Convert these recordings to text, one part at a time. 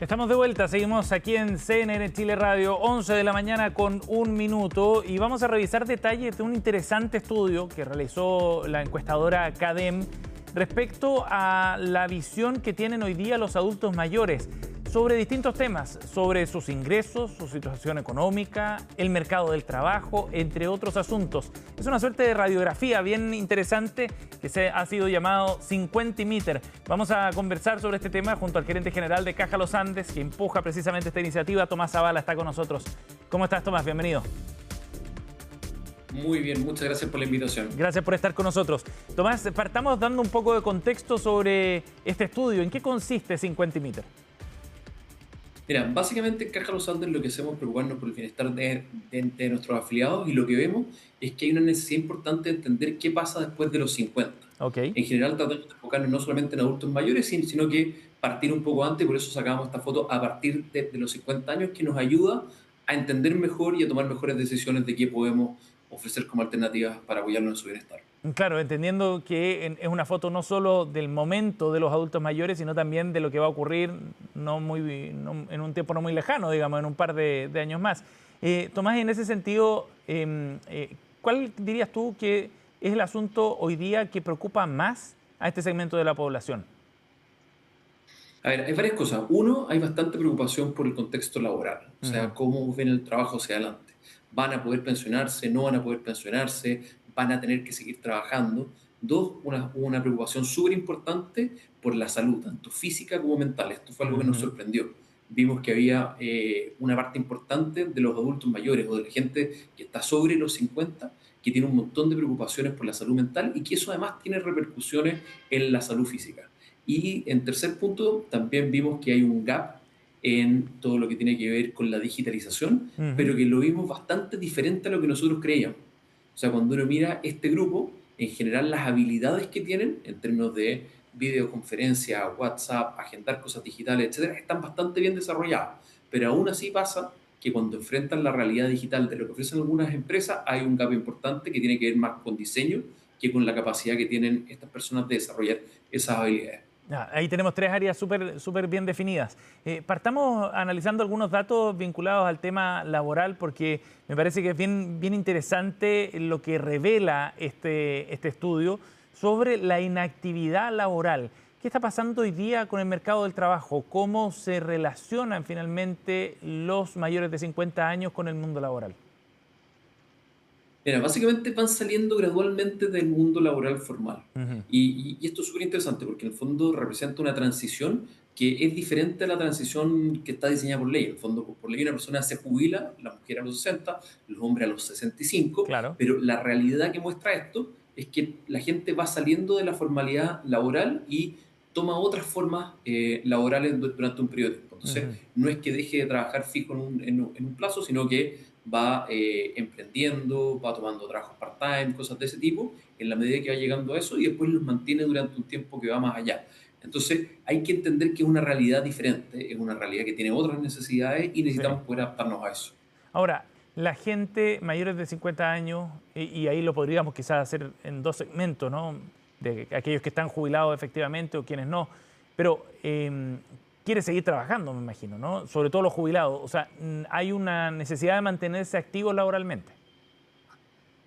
Estamos de vuelta, seguimos aquí en CNN Chile Radio, 11 de la mañana con 1 minuto, y vamos a revisar detalles de un interesante estudio que realizó la encuestadora CADEM respecto a la visión que tienen hoy día los adultos mayores sobre distintos temas, sobre sus ingresos, su situación económica, el mercado del trabajo, entre otros asuntos. Es una suerte de radiografía bien interesante que ha sido llamado 50 Meter. Vamos a conversar sobre este tema junto al gerente general de Caja Los Andes, que empuja precisamente esta iniciativa. Tomás Zavala está con nosotros. ¿Cómo estás, Tomás? Bienvenido. Muy bien, muchas gracias por la invitación. Gracias por estar con nosotros. Tomás, partamos dando un poco de contexto sobre este estudio. ¿En qué consiste 50 Meter? Mira, básicamente en Caja Los Andes lo que hacemos es preocuparnos por el bienestar de nuestros afiliados, y lo que vemos es que hay una necesidad importante de entender qué pasa después de los 50. Okay. En general tratamos de enfocarnos no solamente en adultos mayores, sino que partir un poco antes. Por eso sacamos esta foto a partir de los 50 años, que nos ayuda a entender mejor y a tomar mejores decisiones de qué podemos ofrecer como alternativas para apoyarnos en su bienestar. Claro, entendiendo que es una foto no solo del momento de los adultos mayores, sino también de lo que va a ocurrir en un tiempo no muy lejano, digamos, en un par de años más. Tomás, en ese sentido, ¿cuál dirías tú que es el asunto hoy día que preocupa más a este segmento de la población? A ver, hay varias cosas. Uno, hay bastante preocupación por el contexto laboral, o sea, cómo ven el trabajo hacia adelante. ¿Van a poder pensionarse? ¿No van a poder pensionarse? ¿Van a tener que seguir trabajando? Dos, una preocupación súper importante por la salud, tanto física como mental. Esto fue algo que nos sorprendió. Vimos que había una parte importante de los adultos mayores o de la gente que está sobre los 50 que tiene un montón de preocupaciones por la salud mental, y que eso además tiene repercusiones en la salud física. Y en tercer punto, también vimos que hay un gap en todo lo que tiene que ver con la digitalización, pero que lo vimos bastante diferente a lo que nosotros creíamos. O sea, cuando uno mira este grupo, en general las habilidades que tienen en términos de videoconferencia, WhatsApp, agendar cosas digitales, etcétera, están bastante bien desarrolladas. Pero aún así pasa que cuando enfrentan la realidad digital de lo que ofrecen algunas empresas, hay un gap importante que tiene que ver más con diseño que con la capacidad que tienen estas personas de desarrollar esas habilidades. Ahí tenemos tres áreas súper bien definidas. Partamos analizando algunos datos vinculados al tema laboral, porque me parece que es bien interesante lo que revela este estudio sobre la inactividad laboral. ¿Qué está pasando hoy día con el mercado del trabajo? ¿Cómo se relacionan finalmente los mayores de 50 años con el mundo laboral? Mira, básicamente van saliendo gradualmente del mundo laboral formal. Y esto es súper interesante porque en el fondo representa una transición que es diferente a la transición que está diseñada por ley. En el fondo, por ley, una persona se jubila, la mujer a los 60, los hombres a los 65, Claro. pero la realidad que muestra esto es que la gente va saliendo de la formalidad laboral y toma otras formas laborales durante un periodo de tiempo. Entonces, no es que deje de trabajar fijo en un plazo, sino que va emprendiendo, va tomando trabajos part-time, cosas de ese tipo, en la medida que va llegando a eso, y después los mantiene durante un tiempo que va más allá. Entonces hay que entender que es una realidad diferente, es una realidad que tiene otras necesidades, y necesitamos poder adaptarnos a eso. Ahora, la gente mayores de 50 años, y ahí lo podríamos quizás hacer en dos segmentos, ¿no? De aquellos que están jubilados efectivamente o quienes no, pero quiere seguir trabajando, me imagino, ¿no? Sobre todo los jubilados. O sea, hay una necesidad de mantenerse activos laboralmente.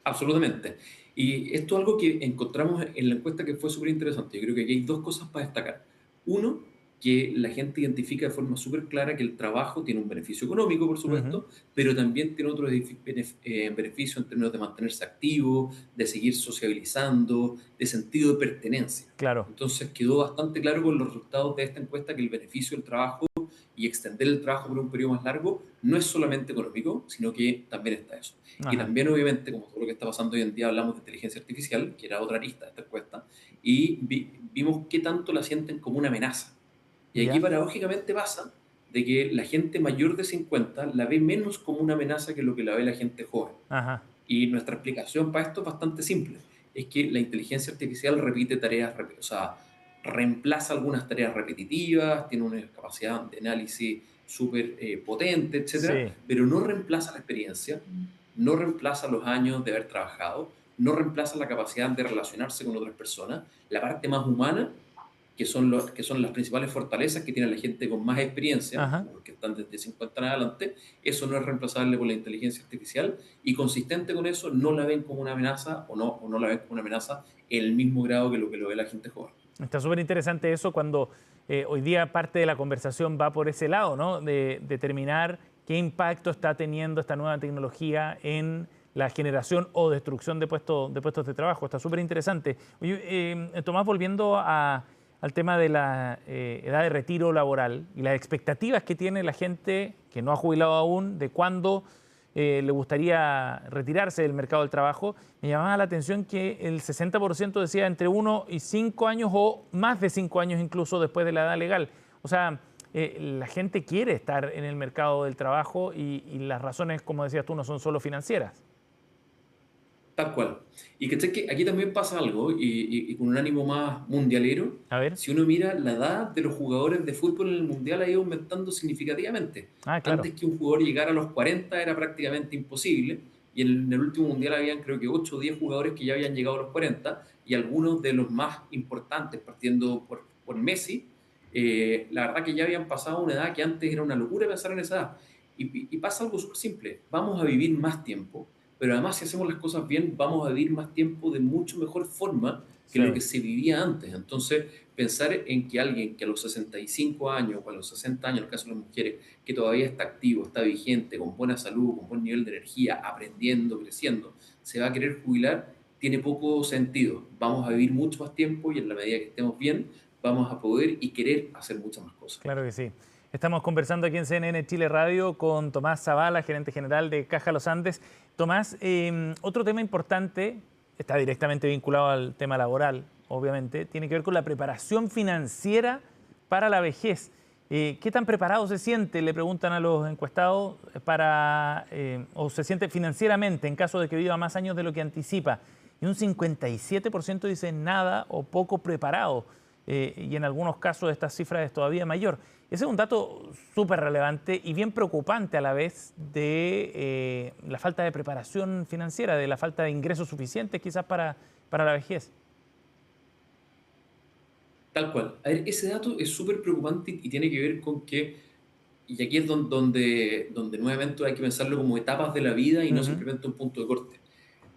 Absolutamente. Y esto es algo que encontramos en la encuesta que fue súper interesante. Yo creo que aquí hay dos cosas para destacar. Uno, que la gente identifica de forma súper clara que el trabajo tiene un beneficio económico, por supuesto, pero también tiene otros beneficios en términos de mantenerse activo, de seguir sociabilizando, de sentido de pertenencia. Claro. Entonces quedó bastante claro con los resultados de esta encuesta que el beneficio del trabajo y extender el trabajo por un periodo más largo no es solamente económico, sino que también está eso. Y también, obviamente, como todo lo que está pasando hoy en día, hablamos de inteligencia artificial, que era otra arista de esta encuesta, y vimos qué tanto la sienten como una amenaza. Y aquí paradójicamente pasa de que la gente mayor de 50 la ve menos como una amenaza que lo que la ve la gente joven. Y nuestra explicación para esto es bastante simple. Es que la inteligencia artificial repite tareas, o sea, reemplaza algunas tareas repetitivas, tiene una capacidad de análisis súper potente, etcétera, Sí. pero no reemplaza la experiencia, no reemplaza los años de haber trabajado, no reemplaza la capacidad de relacionarse con otras personas, la parte más humana que son las principales fortalezas que tiene la gente con más experiencia, Ajá. porque están desde 50 en adelante, eso no es reemplazable por la inteligencia artificial y consistente con eso no la ven como una amenaza o no la ven como una amenaza en el mismo grado que lo ve la gente joven. Está súper interesante eso cuando hoy día parte de la conversación va por ese lado, ¿no? De determinar qué impacto está teniendo esta nueva tecnología en la generación o destrucción de puestos de trabajo. Está súper interesante. Oye, Tomás, volviendo al tema de la edad de retiro laboral y las expectativas que tiene la gente que no ha jubilado aún de cuándo le gustaría retirarse del mercado del trabajo, me llamaba la atención que el 60% decía entre 1 y 5 años o más de 5 años incluso después de la edad legal. O sea, la gente quiere estar en el mercado del trabajo y las razones, como decías tú, no son solo financieras. Tal cual. Y que aquí también pasa algo, y con un ánimo más mundialero, A ver. si uno mira la edad de los jugadores de fútbol en el mundial ha ido aumentando significativamente. Ah, claro. Antes que un jugador llegara a los 40 era prácticamente imposible, y en el último mundial habían creo que 8 o 10 jugadores que ya habían llegado a los 40, y algunos de los más importantes, partiendo por Messi, la verdad que ya habían pasado una edad que antes era una locura pensar en esa edad. Y pasa algo súper simple, vamos a vivir más tiempo, pero además si hacemos las cosas bien, vamos a vivir más tiempo de mucho mejor forma que Sí. lo que se vivía antes. Entonces, pensar en que alguien que a los 65 años o a los 60 años, en el caso de las mujeres, que todavía está activo, está vigente, con buena salud, con buen nivel de energía, aprendiendo, creciendo, se va a querer jubilar, tiene poco sentido. Vamos a vivir mucho más tiempo y en la medida que estemos bien, vamos a poder y querer hacer muchas más cosas. Claro que sí. Estamos conversando aquí en CNN Chile Radio con Tomás Zavala, gerente general de Caja Los Andes. Tomás, otro tema importante, está directamente vinculado al tema laboral, obviamente, tiene que ver con la preparación financiera para la vejez. ¿Qué tan preparado se siente, le preguntan a los encuestados, o se siente financieramente en caso de que viva más años de lo que anticipa? Y un 57% dice nada o poco preparado. Y en algunos casos esta cifra es todavía mayor. Ese es un dato súper relevante y bien preocupante a la vez de la falta de preparación financiera, de la falta de ingresos suficientes quizás para la vejez. Tal cual. A ver, ese dato es súper preocupante y tiene que ver con que, y aquí es donde nuevamente hay que pensarlo como etapas de la vida y no Ujú. simplemente un punto de corte.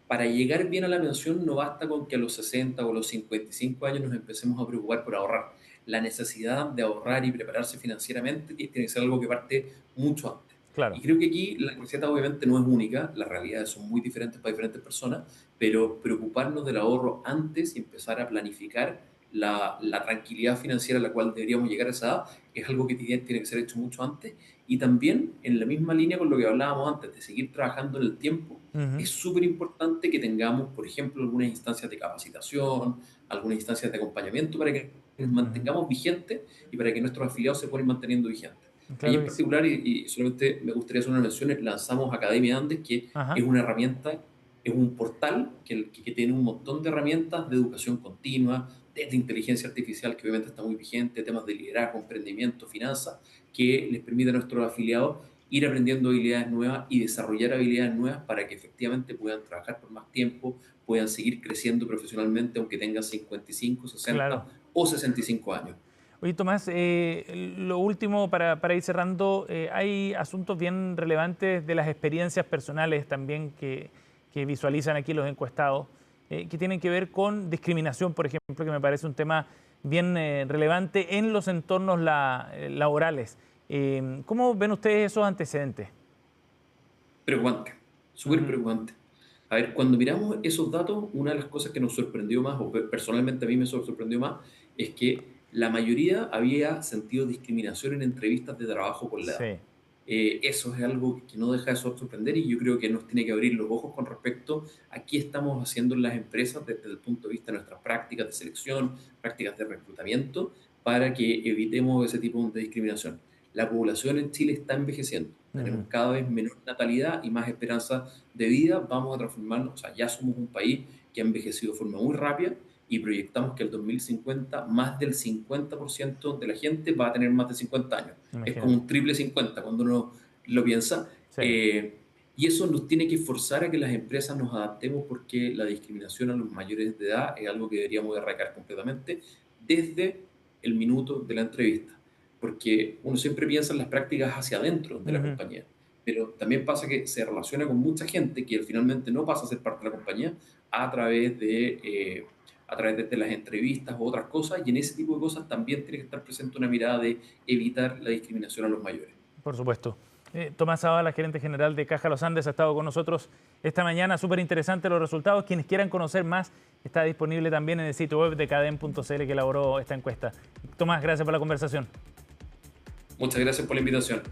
Para llegar bien a la pensión no basta con que a los 60 o a los 55 años nos empecemos a preocupar por ahorrar. La necesidad de ahorrar y prepararse financieramente tiene que ser algo que parte mucho antes. Y Claro. creo que aquí la receta obviamente no es única, las realidades son muy diferentes para diferentes personas, pero preocuparnos del ahorro antes y empezar a planificar la tranquilidad financiera a la cual deberíamos llegar a esa edad es algo que tiene que ser hecho mucho antes. Y también en la misma línea con lo que hablábamos antes, de seguir trabajando en el tiempo, Ujú. es súper importante que tengamos, por ejemplo, algunas instancias de capacitación, algunas instancias de acompañamiento para que nos Ujú. mantengamos vigentes y para que nuestros afiliados se puedan manteniendo vigentes. Ahí Claro en que sí. particular, y solamente me gustaría hacer una mención, lanzamos Academia Andes, que Ajá. es una herramienta, es un portal que tiene un montón de herramientas de educación continua, desde inteligencia artificial, que obviamente está muy vigente, temas de liderazgo, emprendimiento, finanzas, que les permite a nuestros afiliados ir aprendiendo habilidades nuevas y desarrollar habilidades nuevas para que efectivamente puedan trabajar por más tiempo, puedan seguir creciendo profesionalmente aunque tengan 55, 60 Claro. o 65 años. Oye, Tomás, lo último para ir cerrando, hay asuntos bien relevantes de las experiencias personales también que visualizan aquí los encuestados, que tienen que ver con discriminación, por ejemplo, que me parece un tema bien relevante en los entornos laborales. ¿Cómo ven ustedes esos antecedentes? Preocupante, súper Ujú. preocupante. A ver, cuando miramos esos datos, una de las cosas que nos sorprendió más, o personalmente a mí me sorprendió más, es que la mayoría había sentido discriminación en entrevistas de trabajo por la edad. Sí. Eso es algo que no deja de sorprender y yo creo que nos tiene que abrir los ojos con respecto a qué estamos haciendo en las empresas desde el punto de vista de nuestras prácticas de selección, prácticas de reclutamiento, para que evitemos ese tipo de discriminación. La población en Chile está envejeciendo, Ujú. tenemos cada vez menor natalidad y más esperanza de vida, vamos a transformarnos, o sea, ya somos un país que ha envejecido de forma muy rápida y proyectamos que el 2050 más del 50% de la gente va a tener más de 50 años. Es como Imagínate. un triple 50 cuando uno lo piensa. Sí. Y eso nos tiene que forzar a que las empresas nos adaptemos porque la discriminación a los mayores de edad es algo que deberíamos erradicar completamente desde el minuto de la entrevista, porque uno siempre piensa en las prácticas hacia adentro de la compañía, pero también pasa que se relaciona con mucha gente que finalmente no pasa a ser parte de la compañía a través de las entrevistas u otras cosas, y en ese tipo de cosas también tiene que estar presente una mirada de evitar la discriminación a los mayores. Por supuesto. Tomás Zavala, gerente general de Caja Los Andes, ha estado con nosotros esta mañana. Súper interesante los resultados. Quienes quieran conocer más, está disponible también en el sitio web de cadem.cl que elaboró esta encuesta. Tomás, gracias por la conversación. Muchas gracias por la invitación.